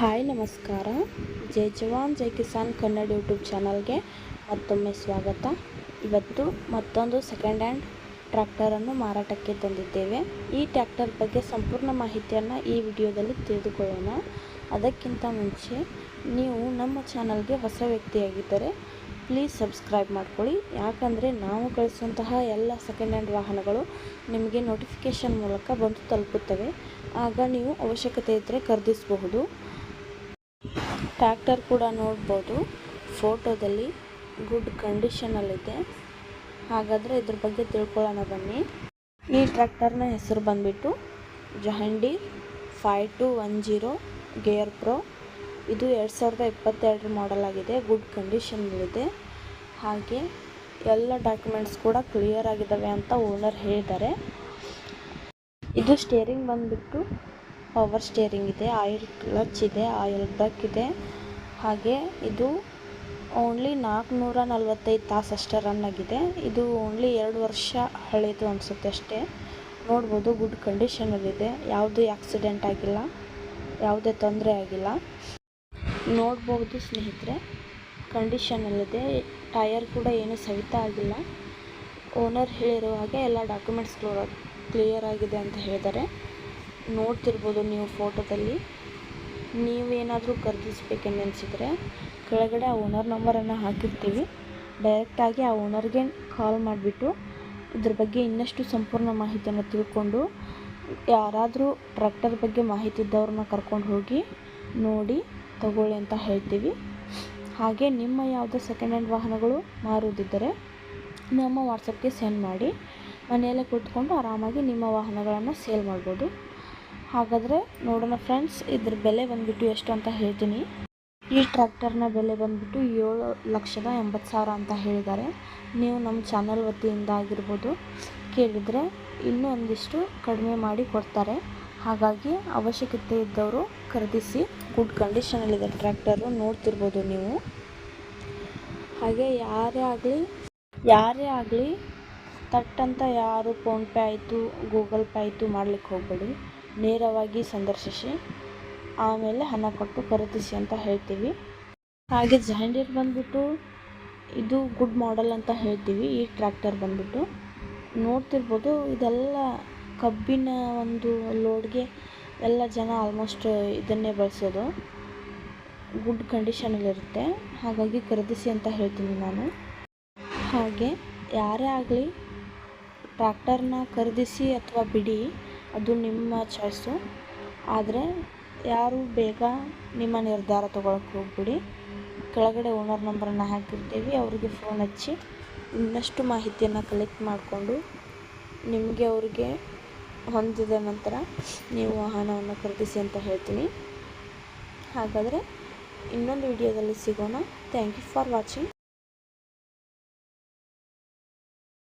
Hi ನಮಸ್ಕಾರ. ಜೈ ಜವಾನ್ ಜೈ Kisan Kannada YouTube ಚಾನಲ್ಗೆ ಮತ್ತೊಮ್ಮೆ ಸ್ವಾಗತ. ಇವತ್ತು ಮತ್ತೊಂದು ಸೆಕೆಂಡ್ ಹ್ಯಾಂಡ್ ಟ್ರ್ಯಾಕ್ಟರನ್ನು ಮಾರಾಟಕ್ಕೆ ತಂದಿದ್ದೇವೆ. ಈ ಟ್ರ್ಯಾಕ್ಟರ್ ಬಗ್ಗೆ ಸಂಪೂರ್ಣ ಮಾಹಿತಿಯನ್ನು ಈ ವಿಡಿಯೋದಲ್ಲಿ ತಿಳಿದುಕೊಳ್ಳೋಣ. ಅದಕ್ಕಿಂತ ಮುಂಚೆ ನೀವು ನಮ್ಮ ಚಾನಲ್ಗೆ ಹೊಸ ವ್ಯಕ್ತಿಯಾಗಿದ್ದರೆ ಪ್ಲೀಸ್ ಸಬ್ಸ್ಕ್ರೈಬ್ ಮಾಡ್ಕೊಳ್ಳಿ. ಯಾಕಂದರೆ ನಾವು ಕಳಿಸುವಂತಹ ಎಲ್ಲ ಸೆಕೆಂಡ್ ಹ್ಯಾಂಡ್ ವಾಹನಗಳು ನಿಮಗೆ ನೋಟಿಫಿಕೇಷನ್ ಮೂಲಕ ಬಂದು ತಲುಪುತ್ತವೆ. ಆಗ ನೀವು ಅವಶ್ಯಕತೆ ಇದ್ದರೆ ಖರೀದಿಸಬಹುದು. ಟ್ರ್ಯಾಕ್ಟರ್ ಕೂಡ ನೋಡ್ಬೋದು, ಫೋಟೋದಲ್ಲಿ ಗುಡ್ ಕಂಡೀಷನಲ್ಲಿದೆ. ಹಾಗಾದರೆ ಇದ್ರ ಬಗ್ಗೆ ತಿಳ್ಕೊಳ್ಳೋಣ ಬನ್ನಿ. ಈ ಟ್ರ್ಯಾಕ್ಟರ್ನ ಹೆಸರು ಬಂದುಬಿಟ್ಟು ಜಹಂಡೀರ್ 5210 ಗೇರ್ ಪ್ರೋ. ಇದು 2022 ಮಾಡೆಲ್ ಆಗಿದೆ. ಗುಡ್ ಕಂಡೀಷನಲ್ಲಿದೆ. ಹಾಗೆ ಎಲ್ಲ ಡಾಕ್ಯುಮೆಂಟ್ಸ್ ಕೂಡ ಕ್ಲಿಯರ್ ಆಗಿದ್ದಾವೆ ಅಂತ ಓನರ್ ಹೇಳಿದ್ದಾರೆ. ಇದು ಸ್ಟೇರಿಂಗ್ ಬಂದುಬಿಟ್ಟು ಪವರ್ ಸ್ಟೇರಿಂಗ್ ಇದೆ, ಆಯಿಲ್ ಕ್ಲಚ್ ಇದೆ, ಆಯಿಲ್ ಬ್ರೇಕ್ ಇದೆ. ಹಾಗೆ ಇದು ಓನ್ಲಿ 445 ತಾಸು ಅಷ್ಟೇ ರನ್ ಆಗಿದೆ. ಇದು ಓನ್ಲಿ 2 ವರ್ಷ ಹಳೆಯದು ಅನಿಸುತ್ತೆ ಅಷ್ಟೇ. ನೋಡ್ಬೋದು, ಗುಡ್ ಕಂಡೀಷನಲ್ಲಿದೆ. ಯಾವುದೇ ಆಕ್ಸಿಡೆಂಟ್ ಆಗಿಲ್ಲ, ಯಾವುದೇ ತೊಂದರೆ ಆಗಿಲ್ಲ. ನೋಡ್ಬೋದು ಸ್ನೇಹಿತರೆ, ಕಂಡೀಷನಲ್ಲಿದೆ. ಟಯರ್ ಕೂಡ ಏನು ಸವಿತಾ ಆಗಿಲ್ಲ. ಓನರ್ ಹೇಳಿರೋ ಹಾಗೆ ಎಲ್ಲ ಡಾಕ್ಯುಮೆಂಟ್ಸ್ ಕ್ಲಿಯರ್ ಆಗಿದೆ ಅಂತ ಹೇಳಿದ್ದಾರೆ. ನೋಡ್ತಿರ್ಬೋದು ನೀವು ಫೋಟೋದಲ್ಲಿ. ನೀವೇನಾದರೂ ಖರೀದಿಸಬೇಕೆಂದೆನಿಸಿದರೆ ಕೆಳಗಡೆ ಆ ಓನರ್ ನಂಬರನ್ನು ಹಾಕಿರ್ತೀವಿ. ಡೈರೆಕ್ಟಾಗಿ ಆ ಓನರ್ಗೆ ಕಾಲ್ ಮಾಡಿಬಿಟ್ಟು ಇದ್ರ ಬಗ್ಗೆ ಇನ್ನಷ್ಟು ಸಂಪೂರ್ಣ ಮಾಹಿತಿಯನ್ನು ತಿಳ್ಕೊಂಡು, ಯಾರಾದರೂ ಟ್ರ್ಯಾಕ್ಟರ್ ಬಗ್ಗೆ ಮಾಹಿತಿ ಇದ್ದವ್ರನ್ನ ಕರ್ಕೊಂಡು ಹೋಗಿ ನೋಡಿ ತಗೊಳ್ಳಿ ಅಂತ ಹೇಳ್ತೀವಿ. ಹಾಗೆ ನಿಮ್ಮ ಯಾವುದೇ ಸೆಕೆಂಡ್ ಹ್ಯಾಂಡ್ ವಾಹನಗಳು ಮಾರುವುದಿದ್ದರೆ ನಮ್ಮ ವಾಟ್ಸಪ್ಗೆ ಸೆಂಡ್ ಮಾಡಿ. ಮನೆಯಲ್ಲೇ ಕೂತ್ಕೊಂಡು ಆರಾಮಾಗಿ ನಿಮ್ಮ ವಾಹನಗಳನ್ನು ಸೇಲ್ ಮಾಡ್ಬೋದು. ಹಾಗಾದರೆ ನೋಡೋಣ ಫ್ರೆಂಡ್ಸ್, ಇದ್ರ ಬೆಲೆ ಬಂದುಬಿಟ್ಟು ಎಷ್ಟು ಅಂತ ಹೇಳ್ತೀನಿ. ಈ ಟ್ರ್ಯಾಕ್ಟರ್ನ ಬೆಲೆ ಬಂದುಬಿಟ್ಟು 7,80,000 ಅಂತ ಹೇಳಿದ್ದಾರೆ. ನೀವು ನಮ್ಮ ಚಾನಲ್ ವತಿಯಿಂದ ಆಗಿರ್ಬೋದು ಕೇಳಿದರೆ ಇನ್ನೂ ಒಂದಿಷ್ಟು ಕಡಿಮೆ ಮಾಡಿ ಕೊಡ್ತಾರೆ. ಹಾಗಾಗಿ ಅವಶ್ಯಕತೆ ಇದ್ದವರು ಖರೀದಿಸಿ. ಗುಡ್ ಕಂಡೀಷನಲ್ಲಿದೆ ಟ್ರ್ಯಾಕ್ಟರು, ನೋಡ್ತಿರ್ಬೋದು ನೀವು. ಹಾಗೆ ಯಾರೇ ಆಗಲಿ ತಟ್ಟಂತ ಯಾರು ಫೋನ್ಪೇ ಆಯಿತು, ಗೂಗಲ್ ಪೇ ಆಯಿತು ಮಾಡಲಿಕ್ಕೆ ಹೋಗಬೇಡಿ. ನೇರವಾಗಿ ಸಂದರ್ಶಿಸಿ ಆಮೇಲೆ ಹಣ ಕೊಟ್ಟು ಖರೀದಿಸಿ ಅಂತ ಹೇಳ್ತೀವಿ. ಹಾಗೆ ಜಹಂಡೀರ್ ಬಂದುಬಿಟ್ಟು ಇದು ಗುಡ್ ಮಾಡೆಲ್ ಅಂತ ಹೇಳ್ತೀವಿ. ಈ ಟ್ರ್ಯಾಕ್ಟರ್ ಬಂದುಬಿಟ್ಟು ನೋಡ್ತಿರ್ಬೋದು, ಇದೆಲ್ಲ ಕಬ್ಬಿನ ಒಂದು ಲೋಡ್ಗೆ ಎಲ್ಲ ಜನ ಆಲ್ಮೋಸ್ಟ್ ಇದನ್ನೇ ಬಳಸೋದು. ಗುಡ್ ಕಂಡೀಷನಲ್ಲಿರುತ್ತೆ. ಹಾಗಾಗಿ ಖರೀದಿಸಿ ಅಂತ ಹೇಳ್ತೀನಿ ನಾನು. ಹಾಗೆ ಯಾರೇ ಆಗಲಿ ಟ್ರ್ಯಾಕ್ಟರ್ನ ಖರೀದಿಸಿ ಅಥವಾ ಬಿಡಿ, ಅದು ನಿಮ್ಮ ಚಾಯ್ಸು. ಆದರೆ ಯಾರು ಬೇಗ ನಿಮ್ಮ ನಿರ್ಧಾರ ತೊಗೊಳಕ್ಕೆ ಹೋಗ್ಬಿಡಿ. ಕೆಳಗಡೆ ಓನರ್ ನಂಬರನ್ನು ಹಾಕಿರ್ತೀವಿ, ಅವರಿಗೆ ಫೋನ್ ಹಚ್ಚಿ ಇನ್ನಷ್ಟು ಮಾಹಿತಿಯನ್ನು ಕಲೆಕ್ಟ್ ಮಾಡಿಕೊಂಡು ನಿಮಗೆ ಅವ್ರಿಗೆ ಹೊಂದಿದ ನಂತರ ನೀವು ವಾಹನವನ್ನು ಖರೀದಿಸಿ ಅಂತ ಹೇಳ್ತೀನಿ. ಹಾಗಾದರೆ ಇನ್ನೊಂದು ವಿಡಿಯೋದಲ್ಲಿ ಸಿಗೋಣ. Thank you for watching.